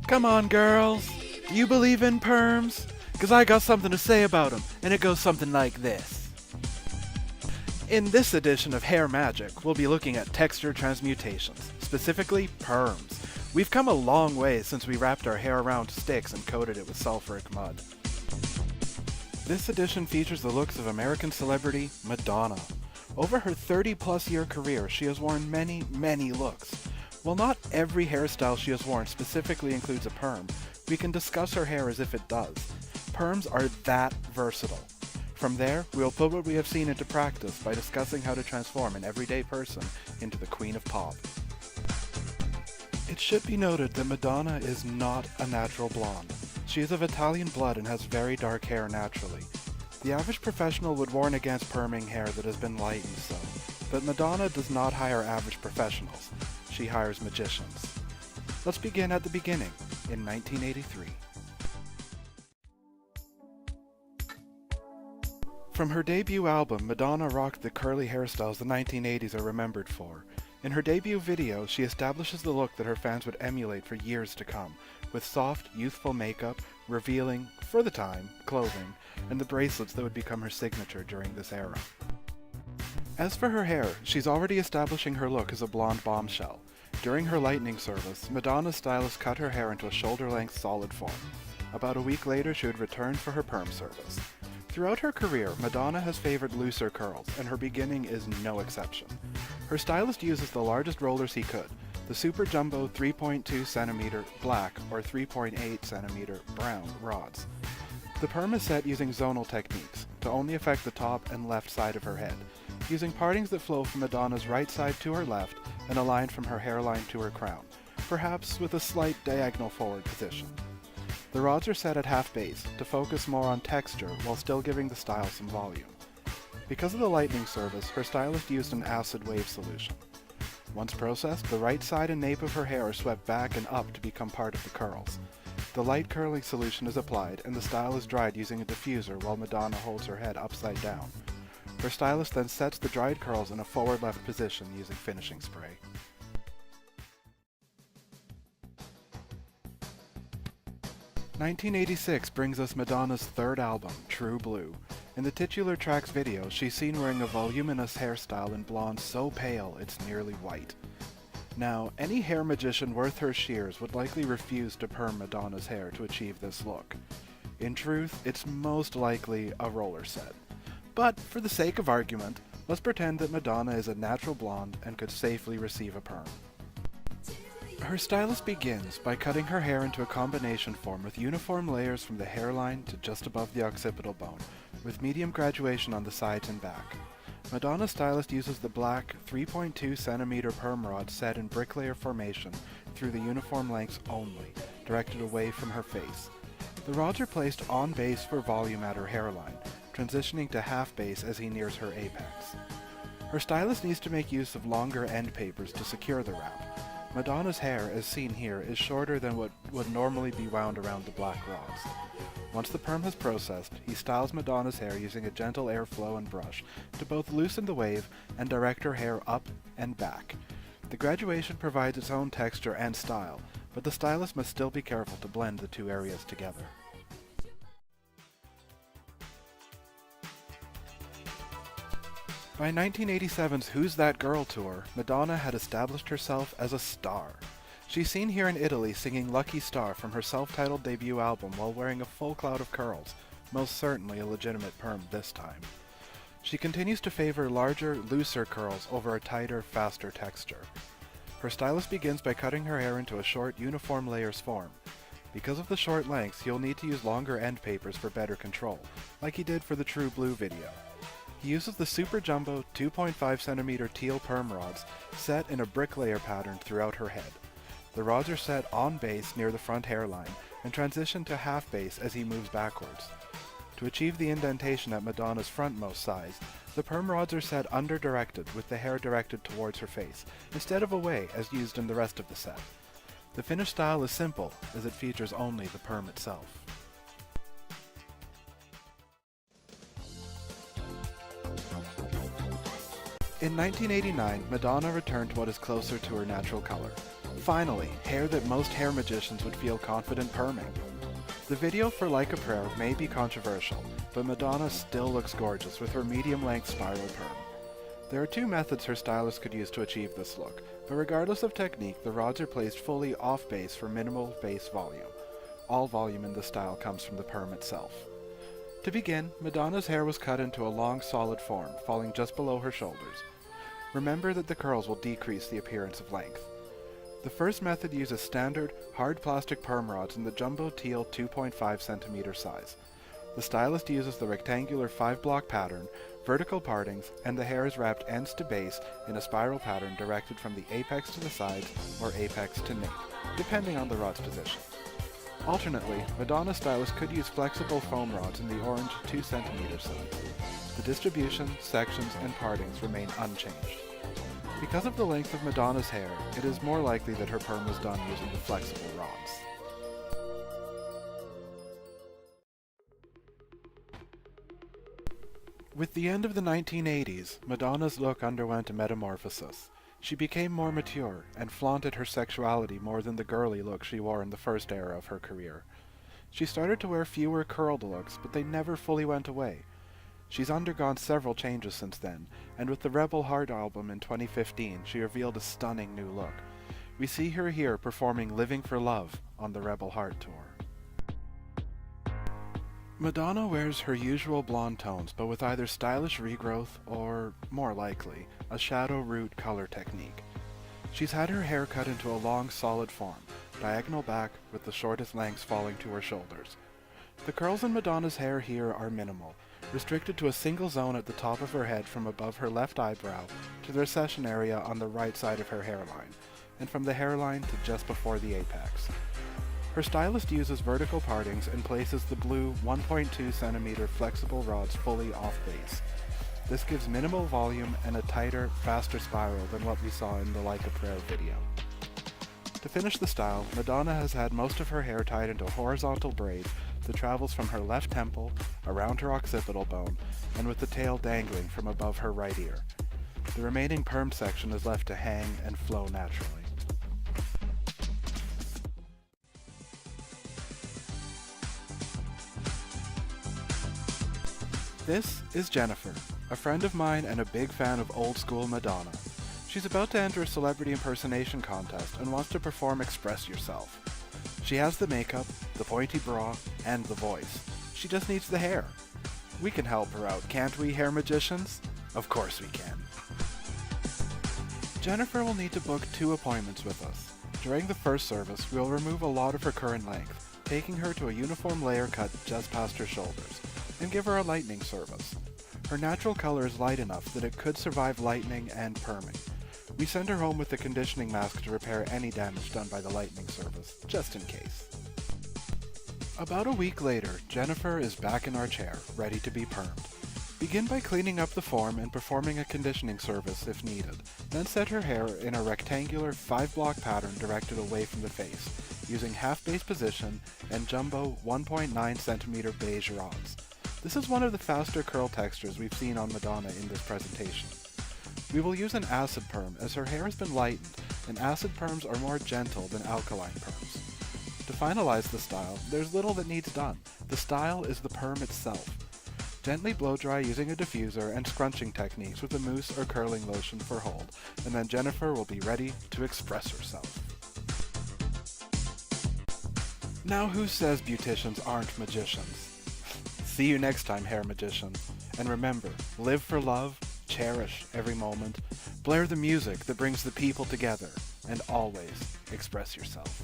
Come on, girls. Do you believe in perms? Because I got something to say about them, and it goes something like this. In this edition of Hair Magic, we'll be looking at texture transmutations, specifically perms. We've come a long way since we wrapped our hair around sticks and coated it with sulfuric mud. This edition features the looks of American celebrity Madonna. Over her 30-plus year career, she has worn many, many looks. While not every hairstyle she has worn specifically includes a perm, we can discuss her hair as if it does. Perms are that versatile. From there, we'll put what we have seen into practice by discussing how to transform an everyday person into the Queen of Pop. It should be noted that Madonna is not a natural blonde. She is of Italian blood and has very dark hair naturally. The average professional would warn against perming hair that has been lightened so, but Madonna does not hire average professionals. She hires magicians. Let's begin at the beginning, in 1983. From her debut album, Madonna rocked the curly hairstyles the 1980s are remembered for. In her debut video, she establishes the look that her fans would emulate for years to come, with soft, youthful makeup, revealing, for the time, clothing, and the bracelets that would become her signature during this era. As for her hair, she's already establishing her look as a blonde bombshell. During her lightning service, Madonna's stylist cut her hair into a shoulder-length solid form. About a week later, she would return for her perm service. Throughout her career, Madonna has favored looser curls, and her beginning is no exception. Her stylist uses the largest rollers he could, the Super Jumbo 3.2cm black or 3.8cm brown rods. The perm is set using zonal techniques, to only affect the top and left side of her head, using partings that flow from Madonna's right side to her left and a line from her hairline to her crown, perhaps with a slight diagonal forward position. The rods are set at half base to focus more on texture while still giving the style some volume. Because of the lightning service, her stylist used an acid wave solution. Once processed, the right side and nape of her hair are swept back and up to become part of the curls. The light curling solution is applied and the style is dried using a diffuser while Madonna holds her head upside down. Her stylist then sets the dried curls in a forward-left position using finishing spray. "1986 brings us Madonna's third album, True Blue. In the titular track's video, she's seen wearing a voluminous hairstyle in blonde so pale it's nearly white. Now, any hair magician worth her shears would likely refuse to perm Madonna's hair to achieve this look. In truth, it's most likely a roller set. But, for the sake of argument, let's pretend that Madonna is a natural blonde and could safely receive a perm. Her stylist begins by cutting her hair into a combination form with uniform layers from the hairline to just above the occipital bone, with medium graduation on the sides and back. Madonna's stylist uses the black 3.2cm perm rod set in bricklayer formation through the uniform lengths only, directed away from her face. The rods are placed on base for volume at her hairline, transitioning to half base as he nears her apex. Her stylist needs to make use of longer end papers to secure the wrap. Madonna's hair, as seen here, is shorter than what would normally be wound around the black rods. Once the perm has processed, he styles Madonna's hair using a gentle airflow and brush to both loosen the wave and direct her hair up and back. The graduation provides its own texture and style, but the stylist must still be careful to blend the two areas together. By 1987's Who's That Girl tour, Madonna had established herself as a star. She's seen here in Italy singing Lucky Star from her self-titled debut album while wearing a full cloud of curls, most certainly a legitimate perm this time. She continues to favor larger, looser curls over a tighter, faster texture. Her stylist begins by cutting her hair into a short, uniform layers form. Because of the short lengths, he'll need to use longer end papers for better control, like he did for the True Blue video. He uses the Super Jumbo 2.5cm teal perm rods set in a bricklayer pattern throughout her head. The rods are set on base near the front hairline and transition to half base as he moves backwards. To achieve the indentation at Madonna's frontmost size, the perm rods are set under-directed with the hair directed towards her face, instead of away as used in the rest of the set. The finished style is simple, as it features only the perm itself. In 1989, Madonna returned to what is closer to her natural color. Finally, hair that most hair magicians would feel confident perming. The video for Like a Prayer may be controversial, but Madonna still looks gorgeous with her medium-length spiral perm. There are two methods her stylist could use to achieve this look, but regardless of technique, the rods are placed fully off base for minimal base volume. All volume in this style comes from the perm itself. To begin, Madonna's hair was cut into a long solid form, falling just below her shoulders. Remember that the curls will decrease the appearance of length. The first method uses standard, hard plastic perm rods in the Jumbo Teal 2.5 cm size. The stylist uses the rectangular 5-block pattern, vertical partings, and the hair is wrapped ends to base in a spiral pattern directed from the apex to the sides or apex to nape, depending on the rod's position. Alternately, Madonna's stylist could use flexible foam rods in the orange 2 cm size. The distribution, sections, and partings remain unchanged. Because of the length of Madonna's hair, it is more likely that her perm was done using the flexible rods. With the end of the 1980s, Madonna's look underwent a metamorphosis. She became more mature and flaunted her sexuality more than the girly look she wore in the first era of her career. She started to wear fewer curled looks, but they never fully went away. She's undergone several changes since then, and with the Rebel Heart album in 2015, she revealed a stunning new look. We see her here performing Living for Love on the Rebel Heart tour. Madonna wears her usual blonde tones, but with either stylish regrowth or, more likely, a shadow root color technique. She's had her hair cut into a long solid form, diagonal back with the shortest lengths falling to her shoulders. The curls in Madonna's hair here are minimal, restricted to a single zone at the top of her head from above her left eyebrow to the recession area on the right side of her hairline, and from the hairline to just before the apex. Her stylist uses vertical partings and places the blue 1.2 cm flexible rods fully off base. This gives minimal volume and a tighter, faster spiral than what we saw in the Like a Prayer video. To finish the style, Madonna has had most of her hair tied into a horizontal braid that travels from her left temple, around her occipital bone, and with the tail dangling from above her right ear. The remaining perm section is left to hang and flow naturally. This is Jennifer, a friend of mine and a big fan of old school Madonna. She's about to enter a celebrity impersonation contest and wants to perform Express Yourself. She has the makeup, the pointy bra, and the voice. She just needs the hair. We can help her out, can't we, hair magicians? Of course we can. Jennifer will need to book 2 appointments with us. During the first service, we'll remove a lot of her current length, taking her to a uniform layer cut just past her shoulders, and give her a lightening service. Her natural color is light enough that it could survive lightening and perming. We send her home with a conditioning mask to repair any damage done by the lightening service, just in case. About a week later, Jennifer is back in our chair, ready to be permed. Begin by cleaning up the form and performing a conditioning service if needed. Then set her hair in a rectangular 5-block pattern directed away from the face, using half-base position and jumbo 1.9 cm beige rods. This is one of the faster curl textures we've seen on Madonna in this presentation. We will use an acid perm as her hair has been lightened, and acid perms are more gentle than alkaline perms. To finalize the style, there's little that needs done. The style is the perm itself. Gently blow dry using a diffuser and scrunching techniques with a mousse or curling lotion for hold, and then Jennifer will be ready to express herself. Now who says beauticians aren't magicians? See you next time, hair magician. And remember, live for love, cherish every moment, blare the music that brings the people together, and always express yourself.